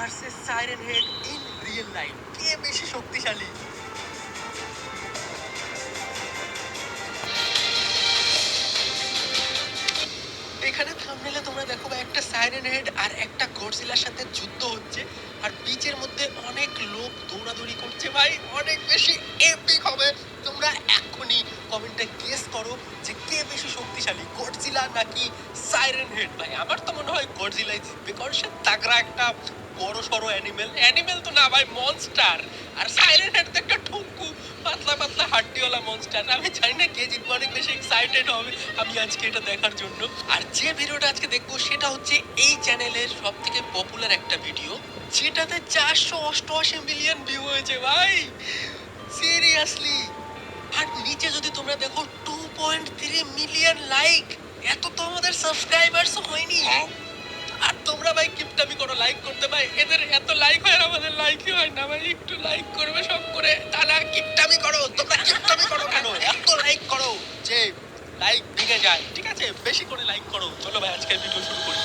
Versus siren head in real life, কে বেশি শক্তিশালী? এখানে থাম্বনেলে তোমরা দেখো ভাই, একটা সাইরেন হেড আর একটা গডজিলার সাথে যুদ্ধ হচ্ছে, আর বিচের মধ্যে অনেক লোক দৌড়াদৌড়ি করছে ভাই, অনেক বেশি এপিক হবে। তোমরা এক্ষুনি কমেন্টে গেস করো যে কে বেশি শক্তিশালী, গডজিলা নাকি সাইরেন হেড। ভাই আমার তো মনে হয় গডজিলাই জিতবে, কারণ সে তাগড়া একটা বড় সড়ো অ্যানিমেল তো না ভাই, মনস্টার। আর সাইরেন হেড তো একটা ঠুঙ্কু পাতলা পাতলা হাড্ডিওয়ালা মনস্টার। আমি জানি না কে জিতবে, অনেক বেশি এক্সাইটেড হবে আমি আজকে এটা দেখার জন্য। আর যে ভিডিওটা আজকে দেখবো সেটা হচ্ছে এই চ্যানেলের সব থেকে পপুলার একটা ভিডিও, যেটাতে 488 মিলিয়ন ভিউ হয়েছে ভাই, সিরিয়াসলি। আর নিচে যদি তোমরা দেখো 2.3 মিলিয়ন লাইক, এত তো আমাদের সাবস্ক্রাইবার্স হয়নি। আর তোমরা ভাই কিপটামি করো, লাইক করতে ভাই, এদের এত লাইক হয় আর আমাদের লাইকই হয় না ভাই। একটু লাইক করবে সব করে, তাহলে কিপটামি করো। তোমরা কিপটামি করো কেন? এত লাইক করো যে লাইক ভেঙে যায়, ঠিক আছে? বেশি করে লাইক করো। চলো ভাই আজকের ভিডিও শুরু করি।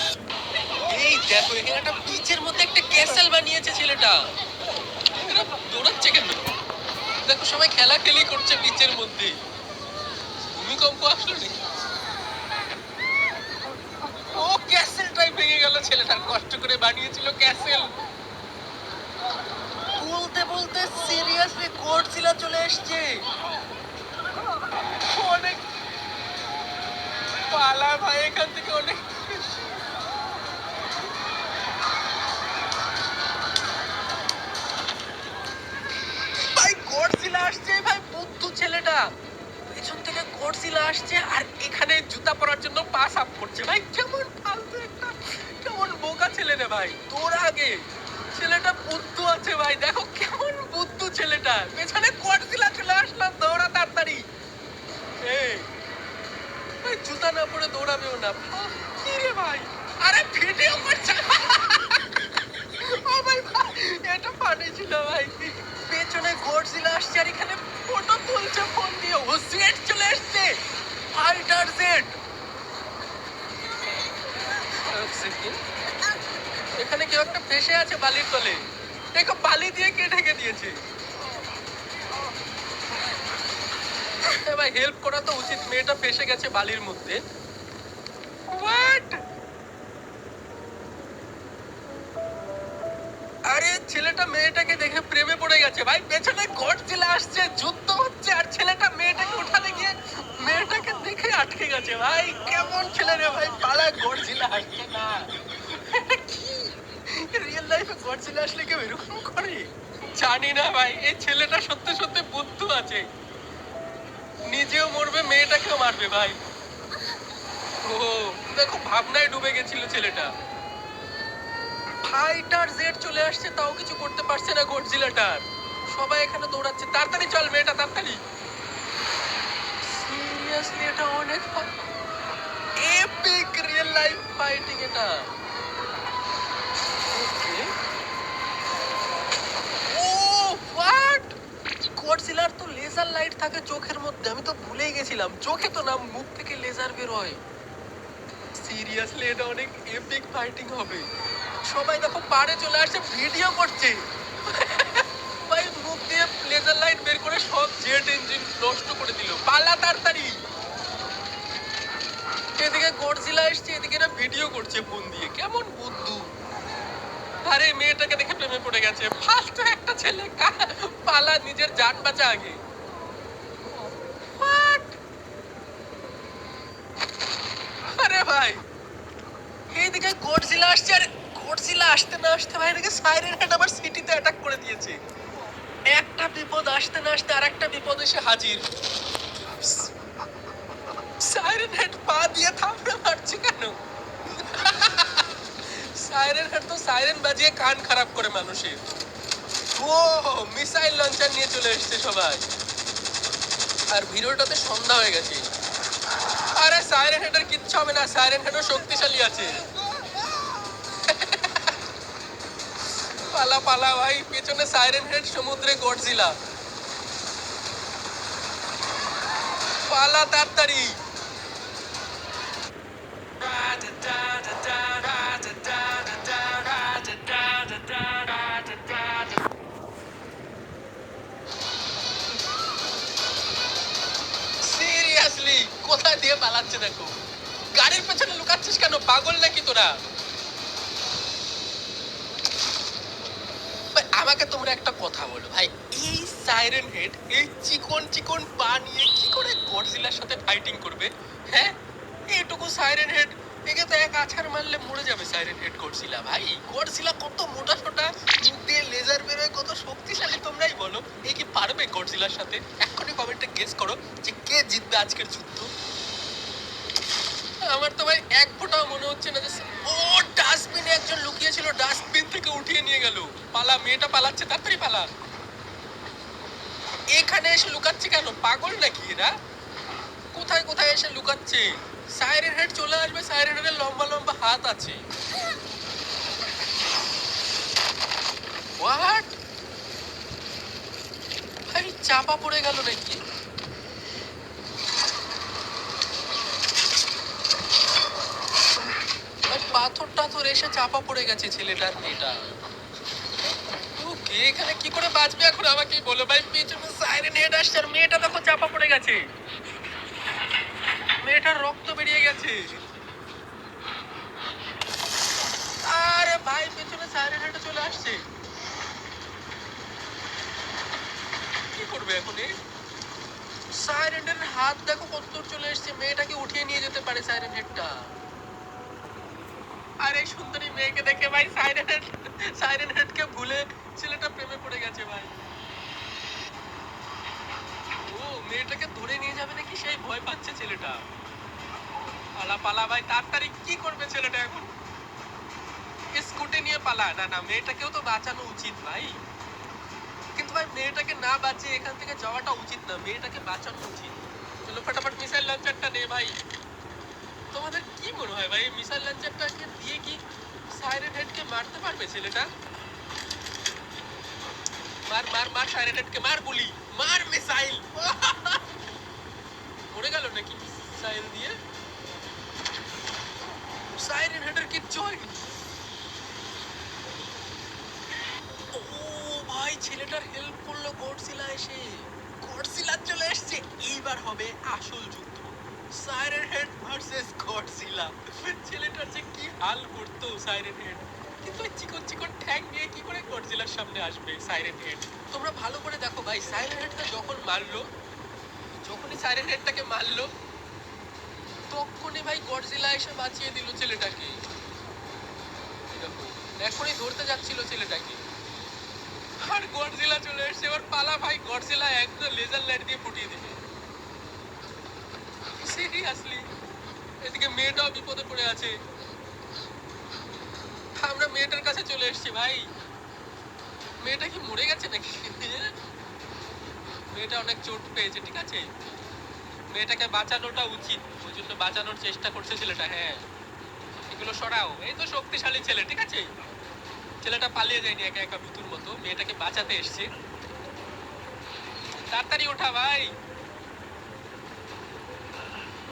এই দেখো, এখানে একটা বিচের মধ্যে একটা ক্যাসেল বানিয়েছে ছেলেটা। এরা দৌড়াচ্ছে কেন? দেখো সবাই খেলাখেলি করছে বিচের মধ্যে। ভূমিকম্প আসলো নাকি? ও ক্যাসেলটাই ভেঙে গেল ছেলেটার, কষ্ট করে বানিয়েছিল ক্যাসেল। বলতে বলতে সিরিয়াসলি গডজিলা চলে এসেছে। অনেক পালা ভাই এখান থেকে, অনেক ভাই গডজিলা আসছে ভাই, বুদ্ধু ছেলেটা। পেছন থেকে গডজিলা আসছে আর এখানে জুতা পরার জন্য পাস আপ করছে ভাই। কেমন ফালতু একটা, কেমন বোকা ছেলে রে ভাই। তোর আগে ছেলেটা বুদ্ধু আছে ভাই, দেখো কেমন বুদ্ধু ছেলেটা। পেছনে গডজিলা চলে আসলো, দৌড়া তাড়াতাড়ি। এই ভাই জুতা না পরে দৌড়াবেও না। কি রে ভাই, আরে ভিডিও করছে। ও ভাই ভাই, এটা ফানি ছিল ভাই। পেছনে গডজিলা আসছে আর এখানে ফটো তুলছে ফোন দিয়ে। ও জেড চলে এসছে, ফাইটার জেড। এখানে কেউ একটা ফেসে আছে বালির তলে, দেখো বালি দিয়ে কে ঢেকে দিয়েছে। ভাই হেল্প করা তো উচিত, মেয়েটা ফেসে গেছে বালির মধ্যে। হোয়াট? আরে ছেলেটা মেয়েটাকে দেখে প্রেমে পড়ে গেছে ভাই। পেছনে গডজিলা আসছে, যুদ্ধ হচ্ছে, আর ছেলেটা মেয়েটাকে উঠাতে গিয়ে মেয়েটাকে দেখে আটকে গেছে ভাই। কেমন ছেলে রে ভাই, পালা গডজিলা আসছে না। কি রিয়েল লাইফে গডজিলা আসলে কেউ এরকম করে? জানি না ভাই, এই ছেলেটা সত্যি সত্যি বুদ্ধু আছে, নিজেও মরবে মেয়েটাকেও মারবে ভাই। ও দেখো ভাবনায় ডুবে গেছিল ছেলেটা। ফাইটার জেড চলে আসছে, তাও কিছু করতে পারছে না গডজিলাটার। সবাই এখানে দৌড়াচ্ছে, তাড়াতাড়ি চল মেয়েটা, তাড়াতাড়ি। সিরিয়াসলি এটা অনেক এপিক রিয়েল লাইফ ফাইটিং এটা। ও হোয়াট? গডজিলার তো লেজার লাইট থাকে চোখের মধ্যে, আমি তো ভুলেই গেছিলাম। চোখে তো না, মুখ থেকে লেজার বের হয়। সিরিয়াসলি এটা অনেক এপিক ফাইটিং হবে। সবাই দেখো পাড়ে চলে আসছে, ভিডিও করছে ভাই। মুখ দিয়ে লেজার লাইট বের করে সব জেট ইঞ্জিন নষ্ট করে দিল। পালা তাড়াতাড়ি। এদিকে গডজিলা এসছে, এদিকে না ভিডিও করছে ফোন দিয়ে। কেমন বুদ্ধু। আরে মেয়েটাকে দেখে প্রেমে পড়ে গেছে। ফালতু একটা ছেলে, পালা, নিজের জান বাঁচা আগে। What? আরে ভাই এইদিকে গডজিলা আসছে, আর গডজিলা আসতে না আসতে ভাই এদিকে সাইরেন হেড আবার সিটিতে অ্যাটাক করে দিয়েছে। একটা বিপদ আসতে না আসতে আরেকটা বিপদ এসে হাজির। সাইরেন হেড পা দিয়ে থামড়ে মারছে কেন? সাইরেন হেড তো সাইরেন বাজিয়ে কান খারাপ করে মানুষের। ও মিসাইল লঞ্চার নিয়ে চলে এসেছে সবাই। আর ভিডিওটাতে সন্ধ্যা হয়ে গেছে। আরে সাইরেন হেডের কিচ্ছু হবে না, সাইরেন হেডও শক্তিশালী আছে। পালা পালা ভাই, পেছনে সাইরেন হেড, সমুদ্রে গডজিলা। পালা তাড়াতাড়ি। পালাচ্ছে দেখো। গাড়ির পেছনে লুকাচ্ছিস কেন? পাগল নাকি তোরা? ভাই আমাকে তোমরা একটা কথা বলো ভাই, এই সাইরেন হেড এই চিকন চিকন পা নিয়ে কি করে গডজিলার সাথে ফাইটিং করবে? হ্যাঁ, এইটুকু সাইরেন হেড, একে তো এক আছাড় মারলে মরে যাবে সাইরেন হেড গডজিলা। ভাই গডজিলা কত মোটা সোটা, মুখ দিয়ে লেজার বেরোয়, কত শক্তিশালী তোমরাই বলো। এ কি পারবে গডজিলার সাথে? এক্ষুনি কমেন্টে গেস করো যে কে জিতবে আজকের যুদ্ধ। আমার তো ভাই এক ফোঁটাও মনে হচ্ছে না যে ও ডাস্টবিনে একজন লুকিয়ে ছিল, ডাস্টবিন থেকে উঠিয়ে নিয়ে গেল। পালা, মেয়েটা পালাচ্ছে, তাড়াতাড়ি পালা। এখানে এসে লুকাচ্ছে কেন? পাগল নাকি এরা? কোথায় কোথায় এসে লুকাচ্ছে? সাইরেন হেড চলে আসবে, সাইরেন হেডের লম্বা লম্বা হাত আছে। হোয়াট? ভাই চাপা পড়ে গেল নাকি? ভাই পাথর টাথর এসে চাপা পড়ে গেছে ছেলেটার মেয়েটা। ওকে, এখানে কি করে বাঁচবে এখন আমাকেই বলো ভাই। পেছনে সাইরেন হেড আসছে আর মেয়েটা দেখো চাপা পড়ে গেছে, মেয়েটার রক্ত বেরিয়ে গেছে। আরে ভাই পেছনে সাইরেন হেড চলে আসছে, কি করবে এখন? সাইরেন হেডের হাত দেখো কত দূর চলে এসেছে, মেয়েটাকে উঠিয়ে নিয়ে যেতে পারে সাইরেন হেডটা। আর এই সুন্দরী মেয়েকে দেখে ভাই সাইরেন হেডকে ভুলে ছেলেটা প্রেমে পড়ে গেছে ভাই। ও মেয়েটাকে ধরে নিয়ে যাবে নাকি সেই ভয় পাচ্ছে ছেলেটা। পালা পালা ভাই তাড়াতাড়ি, কি করবে ছেলেটা এখন? স্কুটি নিয়ে পালা। না না, মেয়েটাকেও তো বাঁচানো উচিত ভাই, কিন্তু ভাই মেয়েটাকে না বাঁচিয়ে এখান থেকে যাওয়াটা উচিত না, মেয়েটাকে বাঁচানো উচিত। চলো ফটাফট মিসাইল লঞ্চারটা নে ভাই। তোমাদের কি মনে হয় ভাই, মিসাইল লঞ্চারটাকে দিয়ে কি সাইরেন হেডকে মারতে পারবে ছেলেটা? মার মার মার, সাইরেন হেডকে মার, গুলি মার, মিসাইল। মরে গেল নাকি মিসাইল দিয়ে? সাইরেন হেডের কিচ্ছু হয়নি। ও ভাই ছেলেটার হেল্প করলো গডজিলা এসে, গডজিলা চলে এসেছে। এইবার হবে আসল যুদ্ধ, সাইরেন হেড ভার্সেস গডজিলা। ছেলেটার যে কি হাল করতো সাইরেন হেড, কিন্তু ওই চিকন চিকন ঠ্যাং নিয়ে কি করে গডজিলার সামনে আসবে সাইরেন হেড? তোমরা ভালো করে দেখো ভাই, সাইরেন হেডটা যখন মারলো, যখনই সাইরেন হেডটাকে মারলো, তখনই ভাই গডজিলা এসে বাঁচিয়ে দিল ছেলেটাকে। দেখো এখনই ধরতে যাচ্ছিল ছেলেটাকে, আর গডজিলা চলে এসেছে। এবার পালা ভাই, গডজিলা একদম লেজার লাইট দিয়ে ফুটিয়ে দিবে। সিরিয়াসলি, এদিকে মেয়েটাও বিপদে পড়ে আছে। আমরা মেয়েটার কাছে চলে এসেছি ভাই। মেয়েটা কি মরে গেছে নাকি? মেয়েটা অনেক চোট পেয়েছে, ঠিক আছে, মেয়েটাকে বাঁচানোটা উচিত, ওই জন্য বাঁচানোর চেষ্টা করছে ছেলেটা। হ্যাঁ, এগুলো সরাও। এই তো শক্তিশালী ছেলে, ঠিক আছে, ছেলেটা পালিয়ে যায়নি একা একা ভীতুর মতো, মেয়েটাকে বাঁচাতে এসছে। তাড়াতাড়ি ওঠা ভাই।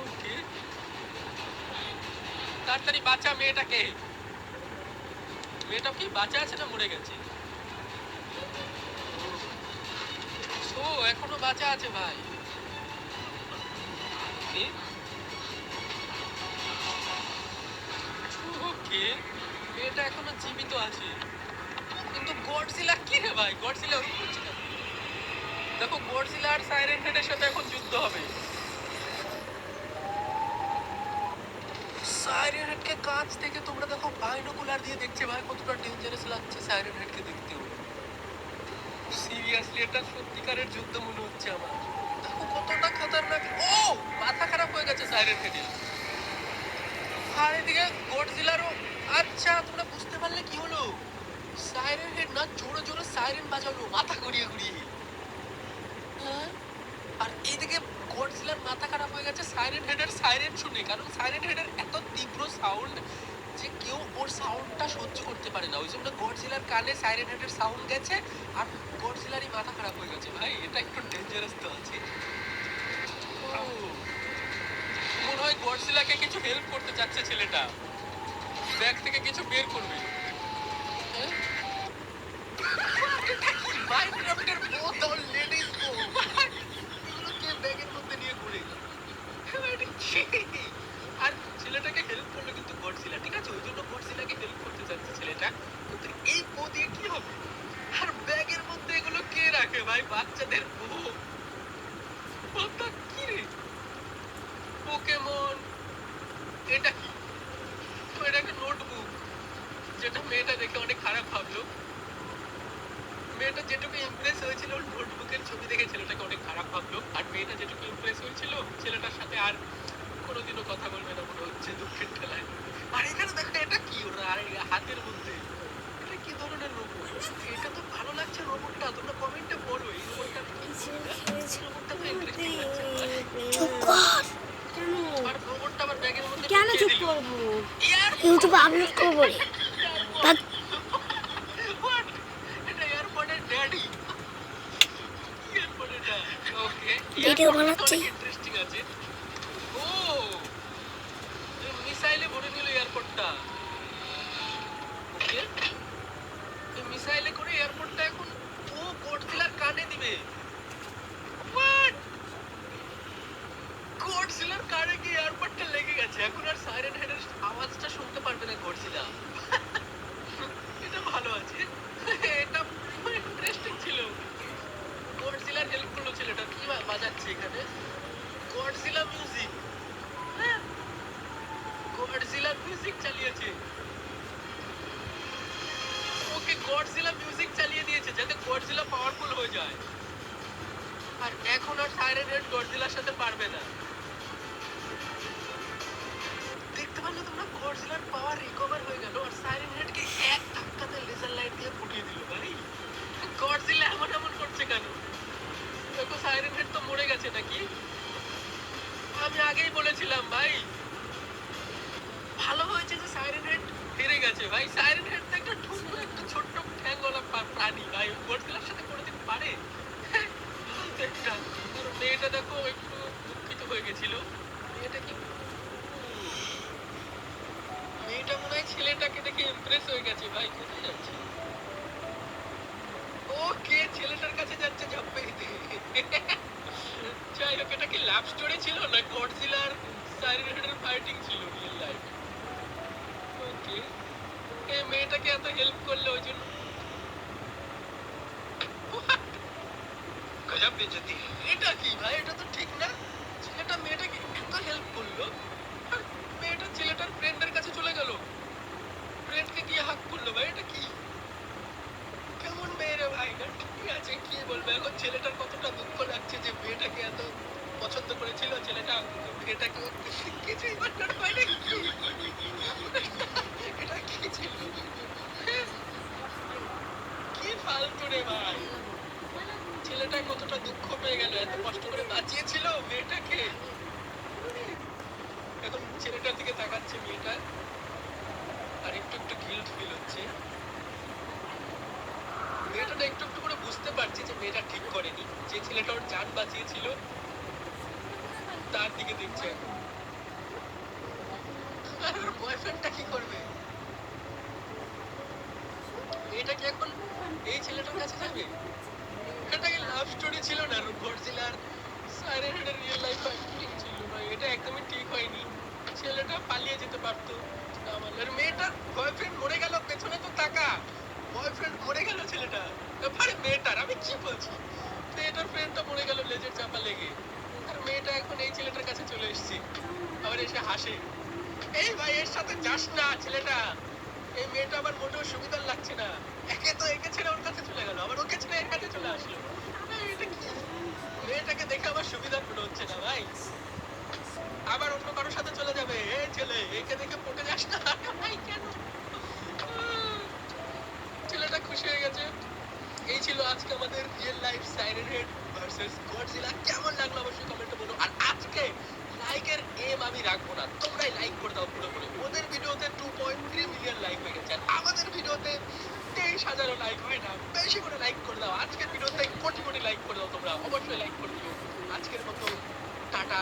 ওকে, তাড়াতাড়ি বাঁচা মেয়েটাকে। মেয়েটা কি বাঁচা আছে না মরে গেছে? ও এখনো বাঁচা আছে ভাই। ওকে, মেয়েটা এখনো জীবিত আছে, কিন্তু গডজিলা কি রে ভাই, গডজিলা ওরকম করছে না। দেখো গডজিলা আর সাইরেন হেডের সাথে এখন যুদ্ধ হবে। সাইরেন হেডকে কাছ থেকে তোমরা দেখো বাইনোকুলার দিয়ে দেখছে ভাই, কতটা ডেঞ্জারাস লাগছে সাইরেন হেডকে দেখতেও। সিরিয়াসলি এটা সত্যিকারের যুদ্ধ মনে হচ্ছে আমার। দেখো কতটা খতরনাক। ও মাথা খারাপ হয়ে গেছে সাইরেন হেডের। আর এদিকে গডজিলারও। আচ্ছা তোমরা বুঝতে পারলে কি হলো? সাইরেন হেড না জোরে জোরে সাইরেন বাজালো মাথা ঘুরিয়ে ঘুরিয়ে। হ্যাঁ? আর এইদিকে গডজিলার মাথা খারাপ হয়ে গেছে সাইরেন হেডের সাইরেন শুনে, কারণ সাইরেন হেডের এত তীব্র সাউন্ড যে কেউ ওর সাউন্ডটা সহ্য করতে পারে না, ওই জন্য গডজিলার কানে সাইরেন হেডের সাউন্ড গেছে আর গডজিলারই মাথা খারাপ হয়ে গেছে। ভাই এটা একটু ডেঞ্জারাস তো আছে। ও, মনে হয় গডজিলাকে কিছু হেল্প করতে চাচ্ছে ছেলেটা, ব্যাগ থেকে কিছু বের করবে। হ্যাঁ? মাইনক্রাফটের বোতল, লেডিস বউ, এগুলো কে ব্যাগের মধ্যে নিয়ে ঘুরে? ভাই বাচ্চাদের বুক। ওটা কি রে? পোকেমন। এটা কি? তো এটা একটা নোটবুক, যেটা মেয়েটা দেখে অনেক খারাপ ভাবলো। মেয়েটা যেটুকু ইমপ্রেস হয়েছিল ওর নোটবুকের ছবি দেখে ছেলেটাকে অনেক খারাপ ভাবলো, আর মেয়েটা যেটুকু ইমপ্রেস হয়েছিল ছেলেটার সাথে আর কোনোদিনও কথা বলবে না মনে হচ্ছে, দুঃখের ঠেলায়। আর এখানে দেখো এটা কি, ওরা হাতের মধ্যে এটা কি ধরনের রোবট? এটা তো ভালো লাগছে রোবটটা, তোমরা কমেন্টে বলো এই রোবটটা কি? এই রোবটটা তো ইন্টারেস্টিং লাগছে আমার। চুপ কর। কেন? আর রোবটটা আবার ব্যাগের মধ্যে কেন ঢুকিয়ে চুপ দিল। করবো? ইয়ার ইউটিউবে আপলোড করবো রে। বাদ। হোয়াট? এটা এয়ারপোর্টের ড্যাডি। এয়ারপোর্ট এটা। ওকে। ভিডিও বানাচ্ছি। ইন্টারেস্টিং আছে। ও মিসাইলে ভরে নিল এয়ারপোর্টটা। ওকে, এই মিসাইলে করে এয়ারপোর্টটা এখন ও গডজিলার কানে দিবে। হোয়াট? গডজিলার কানে গিয়ে এয়ারপোর্টটা লেগে গেছে, এখন আর সাইরেন হেডের আওয়াজটা শুনতে পারবে না গডজিলা। এটা ভালো আছে, এটা ইন্টারেস্টিং ছিল। গডজিলার হেল্প করলো ছেলেটা। কি বাজাচ্ছে এখানে? Godzilla music. হ্যাঁ, গডজিলা মিউজিক চালিয়েছে। ওকে, গডজিলা মিউজিক চালিয়ে দিয়েছে যাতে গডজিলা পাওয়ারফুল হয়ে যায়। আর এখন আর সাইরেন হেড গডজিলার সাথে পারবে না। দেখতে পারলে তোমরা গডজিলার পাওয়ার রিকভার হয়ে গেল, আর সাইরেন হেডকে এক ধাক্কাতে লেজার লাইট দিয়ে ফুটিয়ে দিল। ভাই গডজিলা এমন এমন করছে কেন? দেখো সাইরেন হেড তো মরে গেছে নাকি? আমি আগেই বলেছিলাম ভাই, ভালো হয়েছে যে সাইরেন হেড হেরে গেছে। ভাই সাইরেন হেড তো একটা ঠুনকো একটা ছোট্ট ঠ্যাঙ্গওয়ালা প্রাণী, ভাই গডজিলার সাথে কোনোদিন পারে? একটা আর মেয়েটা দেখো একটু দুঃখিত হয়ে গেছিল। মেয়েটা কি, মেয়েটা মনে হয় ছেলেটাকে দেখে ইমপ্রেস হয়ে গেছে। ভাই কোথায় যাচ্ছে? ওকে, ছেলেটার কাছে যাচ্ছে ঝাপ্পে দিতে। যাই হোক, এটা কি লাভ স্টোরি ছিল না গডজিলার সাইরেন হেডের ফাইটিং ছিল রিয়েল লাইফ? ওকে, এই মেয়েটাকে এত হেল্প করলে ওই জন্য গজব বেজতি। এটা কি ভাই? এটা তো ঠিক না। ছেলেটা মেয়েটাকে এত হেল্প করলো, আর মেয়েটা ছেলেটার ফ্রেন্ডের কাছে চলে গেল, ফ্রেন্ডকে গিয়ে হাক করলো। ভাই এটা কি, কেমন মেয়ে রে ভাই? এটা ঠিক আছে, কি বলবো এখন? ছেলেটার কতটা দুঃখ লাগছে যে মেয়েটাকে এত পছন্দ করেছিল ছেলেটা, মেয়েটাকে কিছুই করতে পারে না। এটা কি ছিল? কি ফালতু রে ভাই! ছেলেটা কতটা দুঃখ পেয়ে গেল, এত কষ্ট করে বাঁচিয়েছিল মেয়েটাকে। এখন ছেলেটার দিকে তাকাচ্ছে মেয়েটা, আর একটু একটু গিল্ট ফিল হচ্ছে। মেয়েটা একটু একটু করে বুঝতে পারছে যে মেয়েটা ঠিক করেনি, যে ছেলেটা ওর জান বাঁচিয়েছিল তার দিকে দেখছে এখন। আর ওর বয়ফ্রেন্ডটা কি করবে? মেয়েটা কি এখন এই ছেলেটার কাছে যাবে? এটা কি লাভ স্টোরি ছিল না গডজিলার সাইরেন হেডের রিয়েল লাইফ ফাইটিং ছিল? ভাই এটা একদমই ঠিক হয়নি। ছেলেটা পালিয়ে যেতে পারতো। আমার মেয়েটার বয়ফ্রেন্ড মরে গেল, পেছনে তো তাকা, বয়ফ্রেন্ড মরে গেল ছেলেটা। আরে মেয়েটার, আমি কি বলছি, মেয়েটার ফ্রেন্ডটা মরে গেল লেজের চাপা লেগে, আর মেয়েটা এখন এই ছেলেটার কাছে চলে এসেছে, আবার এসে হাসে। এই ভাই এর সাথে যাস না ছেলেটা, এই মেয়েটা আবার মোটেও সুবিধার লাগছে না। একে তো একে ছেড়ে ওর কাছে চলে গেল, আবার ওকে ছেড়ে এর কাছে চলে আসলো। এটা কি? মেয়েটাকে দেখে আমার সুবিধার মনে হচ্ছে না ভাই, আবার অন্য কারোর সাথে চলে যাবে। এই ছেলে, একে দেখে পটে যাস না ভাই। কেন? ছেলেটা খুশি হয়ে গেছে। এই ছিল আজকে আমাদের real life siren head versus Godzilla. কেমন লাগলো অবশ্যই কমেন্টে বলো। আর আজকে লাইকের এম আমি রাখবো না, তোমরাই লাইক করে দাও পুরোপুরি। ওদের ভিডিওতে 2.3 মিলিয়ন লাইক হয়ে গেছে, আর আমাদের ভিডিওতে 23,000 লাইক হয় না। বেশি করে লাইক করে দাও, আজকের ভিডিওতে কোটি কোটি লাইক করে দাও। তোমরা অবশ্যই লাইক করে দিও। আজকের মতো টাটা।